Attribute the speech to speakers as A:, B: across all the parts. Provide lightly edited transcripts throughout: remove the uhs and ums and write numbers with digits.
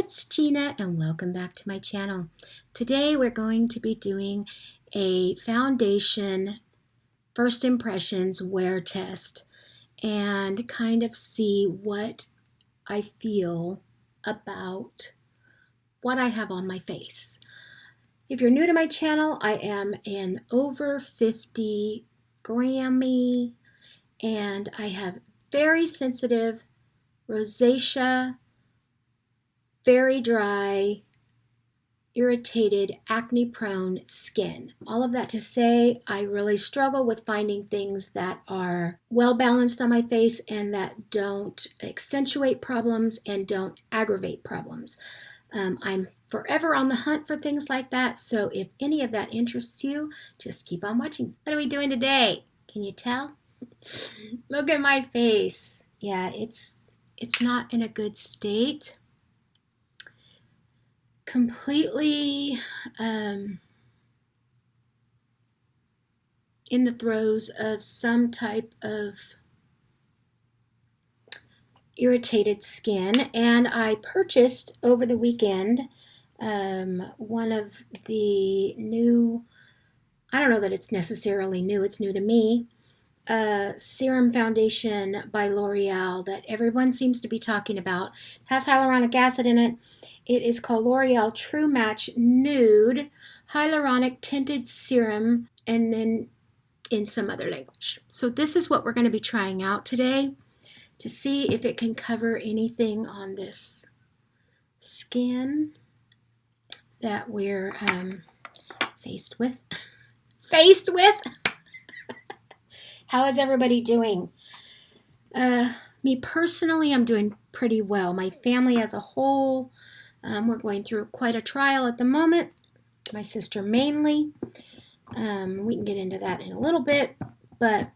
A: it's Gina and welcome back to my channel. Today we're going to be doing a foundation first impressions wear test and kind of see what I feel about what I have on my face. If you're new to my channel, I am an over 50 Grammy and I have very sensitive rosacea, very dry, irritated, acne-prone skin. All of that to say, I really struggle with finding things that are well balanced on my face and that don't accentuate problems and don't aggravate problems. I'm forever on the hunt for things like that, so if any of that interests you, just keep on watching. What are we doing today? Can you tell? Look at my face. Yeah, it's not in a good state. Completely in the throes of some type of irritated skin, and I purchased over the weekend one of the new, I don't know that it's necessarily new, it's new to me, Serum foundation by L'Oreal that everyone seems to be talking about. It has hyaluronic acid in it. It is called L'Oreal True Match Nude Hyaluronic Tinted Serum, and then in some other language. So this is what we're going to be trying out today to see if it can cover anything on this skin that we're faced with. How is everybody doing? Me personally, I'm doing pretty well. My family as a whole, we're going through quite a trial at the moment. My sister mainly. We can get into that in a little bit, but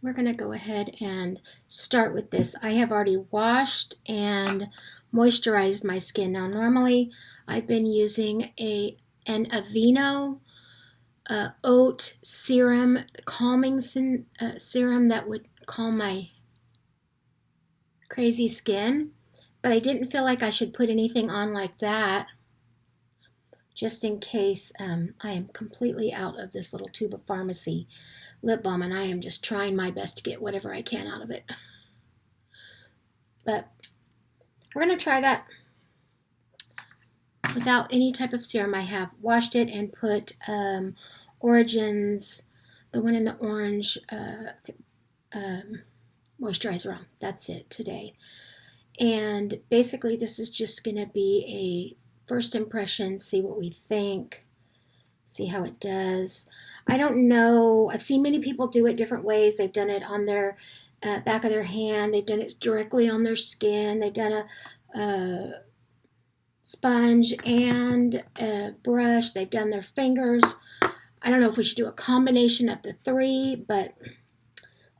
A: we're going to go ahead and start with this. I have already washed and moisturized my skin. Now, normally I've been using an Aveeno oat serum, calming serum that would calm my crazy skin, but I didn't feel like I should put anything on like that just in case. I am completely out of this little tube of pharmacy lip balm, and I am just trying my best to get whatever I can out of it. But we're going to try that without any type of serum. I have washed it and put Origin's, the one in the orange moisturizer on. That's it today. And basically this is just going to be a first impression, see what we think, see how it does. I don't know. I've seen many people do it different ways. They've done it on their back of their hand. They've done it directly on their skin. They've done a sponge and a brush. They've done their fingers. I don't know if we should do a combination of the three, but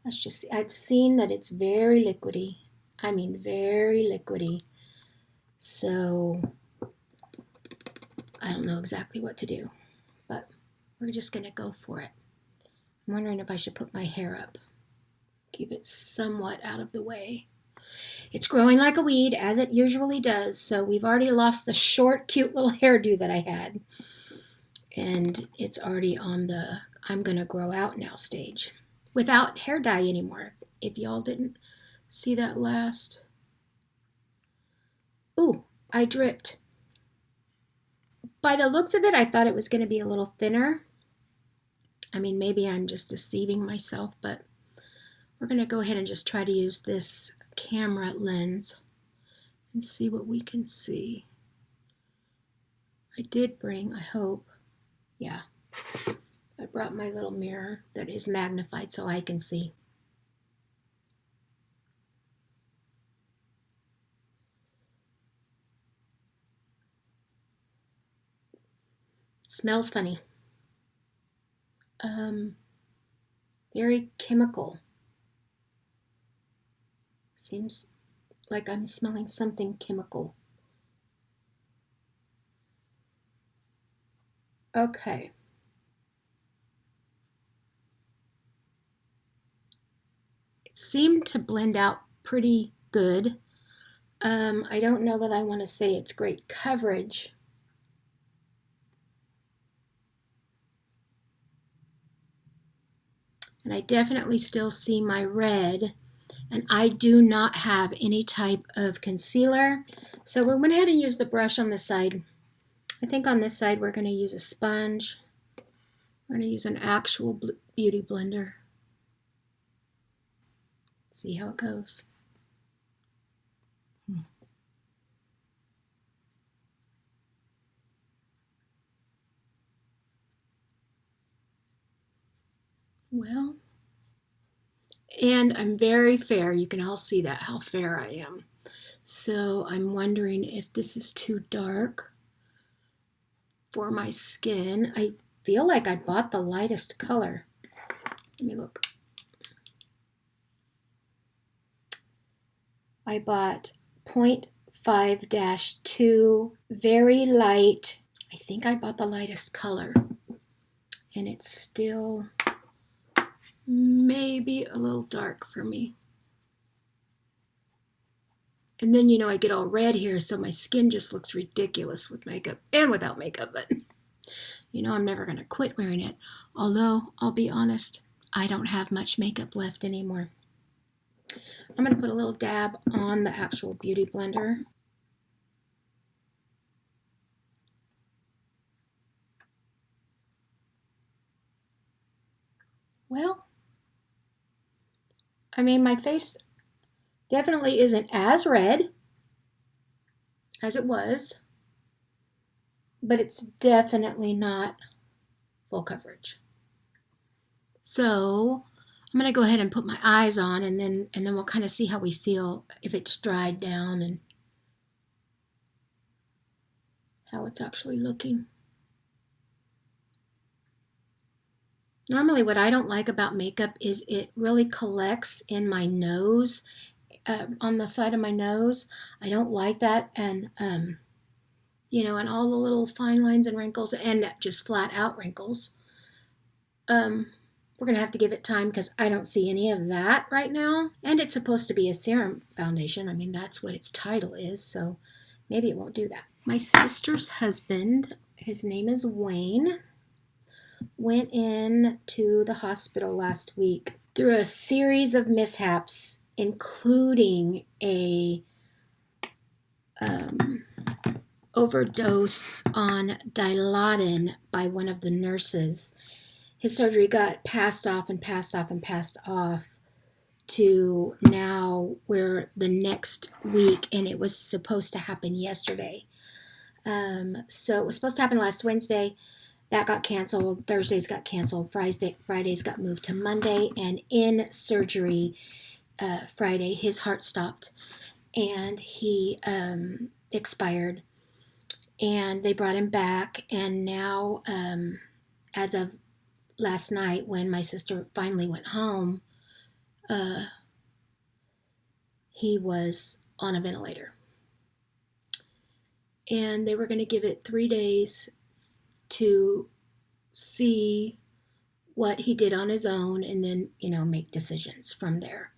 A: let's just see. I've seen that it's very liquidy. I mean, very liquidy. So I don't know exactly what to do, but we're just going to go for it. I'm wondering if I should put my hair up. Keep it somewhat out of the way. It's growing like a weed, as it usually does, so we've already lost the short, cute little hairdo that I had. And it's already on the I'm going to grow out now stage. Without hair dye anymore, if y'all didn't see that last. Ooh, I dripped. By the looks of it, I thought it was going to be a little thinner. I mean, maybe I'm just deceiving myself, but we're going to go ahead and just try to use this camera lens and see what we can see. I did bring, I hope, yeah, I brought my little mirror that is magnified so I can see. Smells funny. Very chemical. Seems like I'm smelling something chemical. Okay. It seemed to blend out pretty good. I don't know that I want to say it's great coverage. And I definitely still see my red. And I do not have any type of concealer. So we went ahead and used the brush on this side. I think on this side we're going to use a sponge. We're going to use an actual beauty blender. See how it goes. Well, and I'm very fair. You can all see that, how fair I am. So I'm wondering if this is too dark for my skin. I feel like I bought the lightest color. Let me look. I bought 0.5-2, very light. I think I bought the lightest color. And it's still maybe a little dark for me. And then, I get all red here, so my skin just looks ridiculous with makeup and without makeup. But, I'm never going to quit wearing it. Although, I'll be honest, I don't have much makeup left anymore. I'm going to put a little dab on the actual beauty blender. Well, my face definitely isn't as red as it was, but it's definitely not full coverage. So I'm going to go ahead and put my eyes on, and then we'll kind of see how we feel if it's dried down and how it's actually looking. Normally what I don't like about makeup is it really collects in my nose, on the side of my nose. I don't like that, and and all the little fine lines and wrinkles and just flat out wrinkles. We're going to have to give it time because I don't see any of that right now. And it's supposed to be a serum foundation. That's what its title is, so maybe it won't do that. My sister's husband, his name is Wayne, went in to the hospital last week through a series of mishaps, including a overdose on Dilaudid by one of the nurses. His surgery got passed off to now where the next week, and it was supposed to happen yesterday. So it was supposed to happen last Wednesday. That got canceled. Thursdays got canceled. Fridays got moved to Monday. And in surgery Friday, his heart stopped and he expired. And they brought him back. And now, as of last night, when my sister finally went home, he was on a ventilator. And they were going to give it 3 days to see what he did on his own and then, make decisions from there.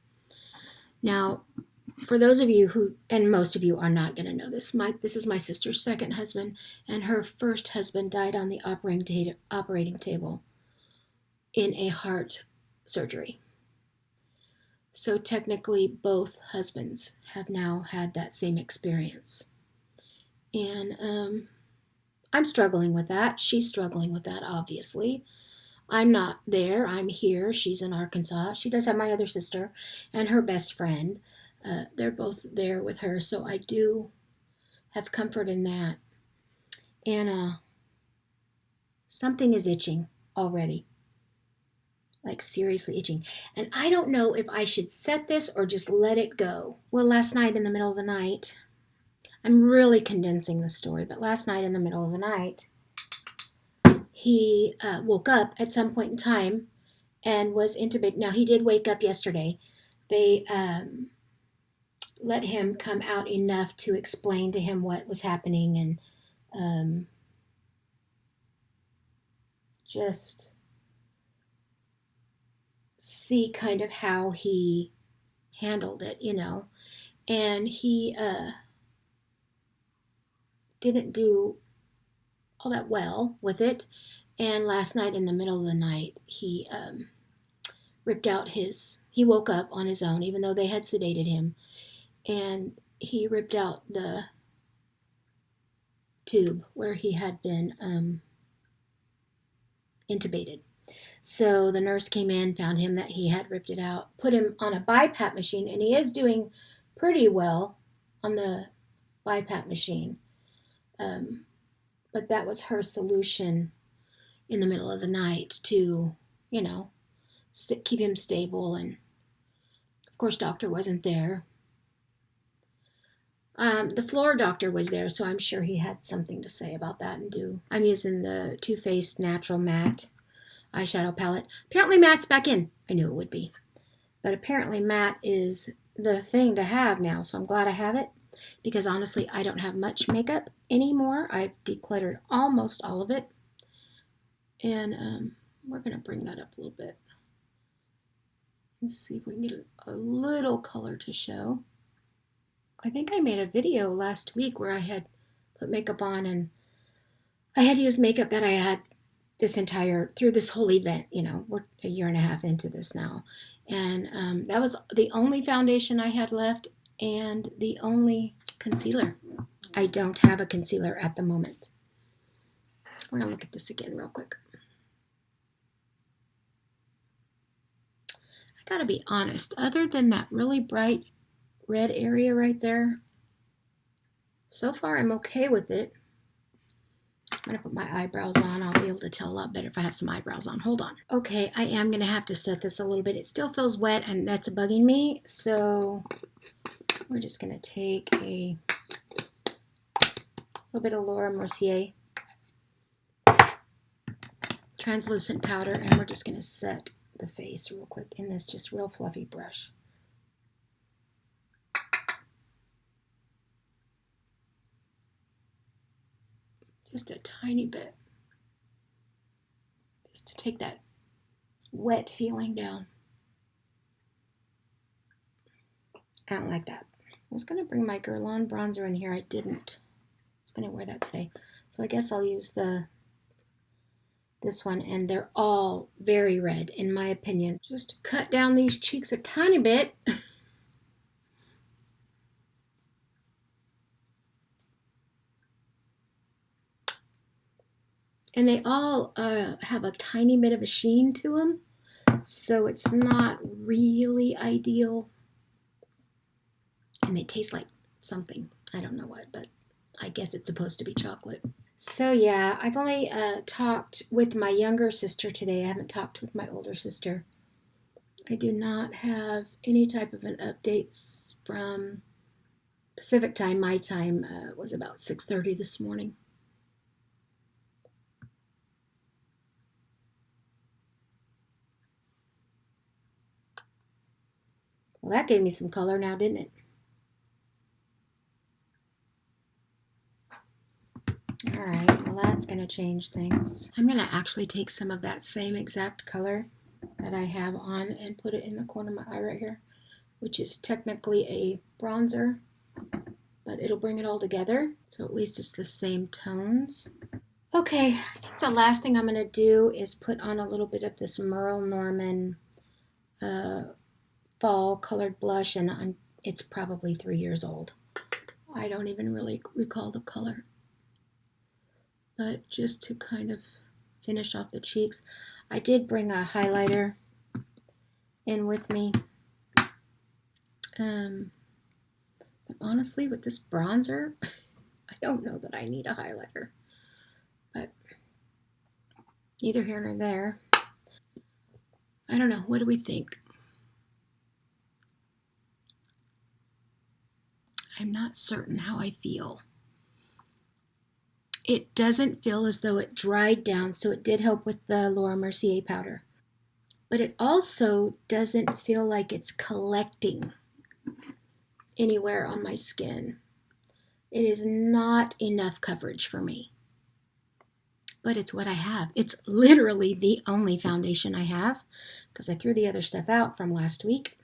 A: Now, for those of you who, and most of you are not going to know this, this is my sister's second husband, and her first husband died on the operating table in a heart surgery. So technically, both husbands have now had that same experience. And I'm struggling with that. She's struggling with that, obviously. I'm not there. I'm here. She's in Arkansas. She does have my other sister and her best friend. They're both there with her, so I do have comfort in that. And something is itching already. Like seriously itching. And I don't know if I should set this or just let it go. Well, last night in the middle of the night, I'm really condensing the story, but last night in the middle of the night, he woke up at some point in time and was intubated. Now, he did wake up yesterday. They let him come out enough to explain to him what was happening and just see kind of how he handled it, and he didn't do all that well with it. And last night, in the middle of the night, he ripped out he woke up on his own, even though they had sedated him, and he ripped out the tube where he had been intubated. So the nurse came in, found him that he had ripped it out, put him on a BiPAP machine, and he is doing pretty well on the BiPAP machine. But that was her solution in the middle of the night to, keep him stable. And of course, doctor wasn't there. The floor doctor was there, so I'm sure he had something to say about that. I'm using the Too Faced Natural Matte eyeshadow palette. Apparently matte's back in. I knew it would be. But apparently matte is the thing to have now, so I'm glad I have it. Because honestly, I don't have much makeup anymore. I've decluttered almost all of it. And we're going to bring that up a little bit. And see if we can get a little color to show. I think I made a video last week where I had put makeup on, and I had used makeup that I had through this whole event. We're a year and a half into this now. And that was the only foundation I had left and the only concealer. I don't have a concealer at the moment. We're going to look at this again real quick. I got to be honest, other than that really bright red area right there, so far I'm okay with it. I'm going to put my eyebrows on. I'll be able to tell a lot better if I have some eyebrows on. Hold on. Okay, I am going to have to set this a little bit. It still feels wet, and that's bugging me. So we're just going to take a little bit of Laura Mercier translucent powder, and we're just going to set the face real quick in this just real fluffy brush. Just a tiny bit, just to take that wet feeling down. I don't like that. I was going to bring my Guerlain bronzer in here. I didn't. I was going to wear that today. So I guess I'll use this one, and they're all very red in my opinion. Just to cut down these cheeks a tiny bit. And they all have a tiny bit of a sheen to them, so it's not really ideal. And they taste like something. I don't know what, but I guess it's supposed to be chocolate. So yeah, I've only talked with my younger sister today. I haven't talked with my older sister. I do not have any type of an updates from Pacific time. My time was about 6:30 this morning. Well, that gave me some color now, didn't it? All right, well, that's going to change things. I'm going to actually take some of that same exact color that I have on and put it in the corner of my eye right here, which is technically a bronzer, but it'll bring it all together, so at least it's the same tones. Okay, I think the last thing I'm going to do is put on a little bit of this Merle Norman fall colored blush, and it's probably 3 years old. I don't even really recall the color. But just to kind of finish off the cheeks, I did bring a highlighter in with me. But honestly, with this bronzer, I don't know that I need a highlighter. But neither here nor there. I don't know. What do we think? I'm not certain how I feel. It doesn't feel as though it dried down, so it did help with the Laura Mercier powder. But it also doesn't feel like it's collecting anywhere on my skin. It is not enough coverage for me. But it's what I have. It's literally the only foundation I have because I threw the other stuff out from last week.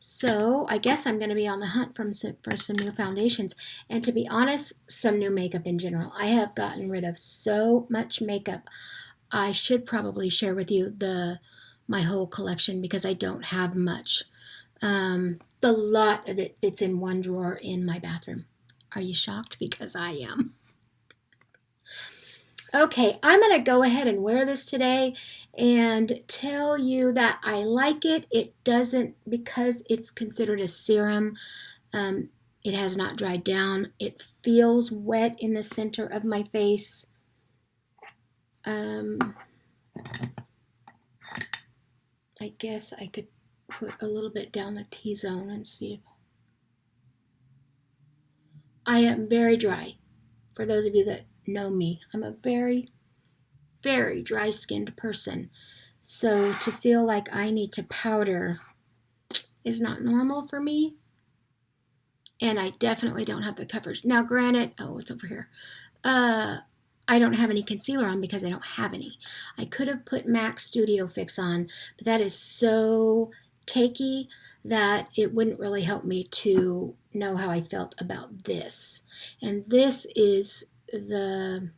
A: So I guess I'm going to be on the hunt for some new foundations. And to be honest, some new makeup in general. I have gotten rid of so much makeup. I should probably share with you my whole collection because I don't have much. The lot of it fits in one drawer in my bathroom. Are you shocked? Because I am. Okay, I'm going to go ahead and wear this today and tell you that I like it. It doesn't, because it's considered a serum, it has not dried down. It feels wet in the center of my face. I guess I could put a little bit down the T-zone and see if I am very dry. For those of you that know me, I'm a very, very dry-skinned person. So to feel like I need to powder is not normal for me. And I definitely don't have the coverage. Now, granted, oh, it's over here. I don't have any concealer on because I don't have any. I could have put MAC Studio Fix on, but that is so cakey that it wouldn't really help me to know how I felt about this. And this is the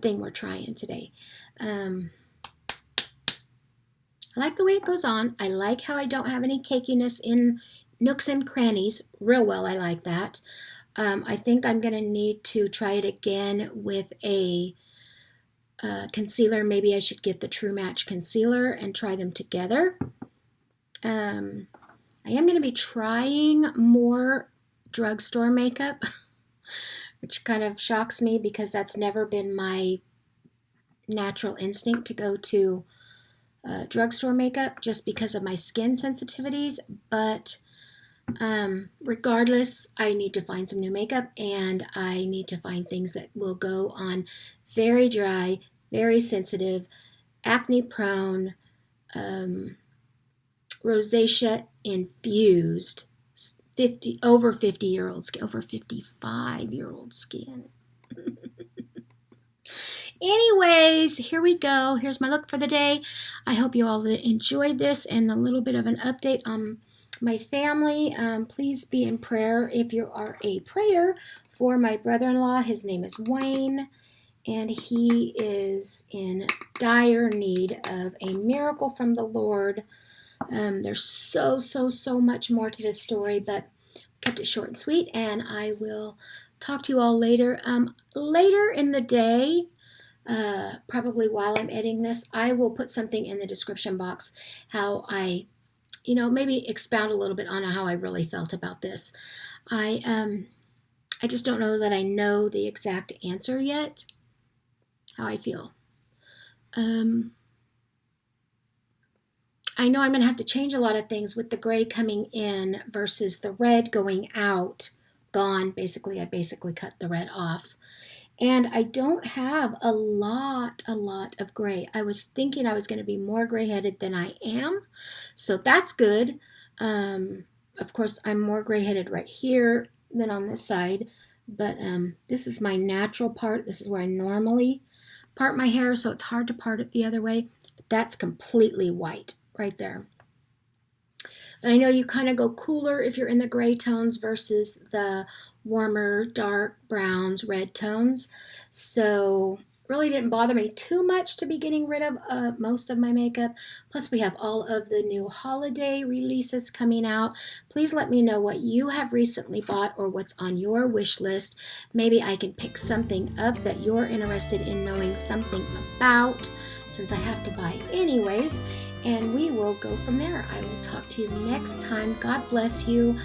A: thing we're trying today. I like the way it goes on. I like how I don't have any cakiness in nooks and crannies. Real well, I like that. I think I'm going to need to try it again with a concealer. Maybe I should get the True Match concealer and try them together. I am going to be trying more drugstore makeup, which kind of shocks me because that's never been my natural instinct to go to drugstore makeup just because of my skin sensitivities. But regardless, I need to find some new makeup, and I need to find things that will go on very dry, very sensitive, acne prone, rosacea infused, over 50-year-old skin, over 55-year-old skin. Anyways, here we go. Here's my look for the day. I hope you all enjoyed this and a little bit of an update on my family. Please be in prayer if you are a prayer for my brother-in-law. His name is Wayne, and he is in dire need of a miracle from the Lord. There's so much more to this story, but kept it short and sweet, and I will talk to you all later. Later in the day, probably while I'm editing this, I will put something in the description box how I maybe expound a little bit on how I really felt about this. I just don't know that I know the exact answer yet, how I feel. I know I'm going to have to change a lot of things with the gray coming in versus the red going out, gone. Basically, I cut the red off. And I don't have a lot of gray. I was thinking I was going to be more gray-headed than I am, so that's good. Of course, I'm more gray-headed right here than on this side, but this is my natural part. This is where I normally part my hair, so it's hard to part it the other way. But that's completely white right there. And I know you kind of go cooler if you're in the gray tones versus the warmer, dark browns, red tones. So really didn't bother me too much to be getting rid of most of my makeup. Plus we have all of the new holiday releases coming out. Please let me know what you have recently bought or what's on your wish list. Maybe I can pick something up that you're interested in knowing something about, since I have to buy anyways. And we will go from there. I will talk to you next time. God bless you.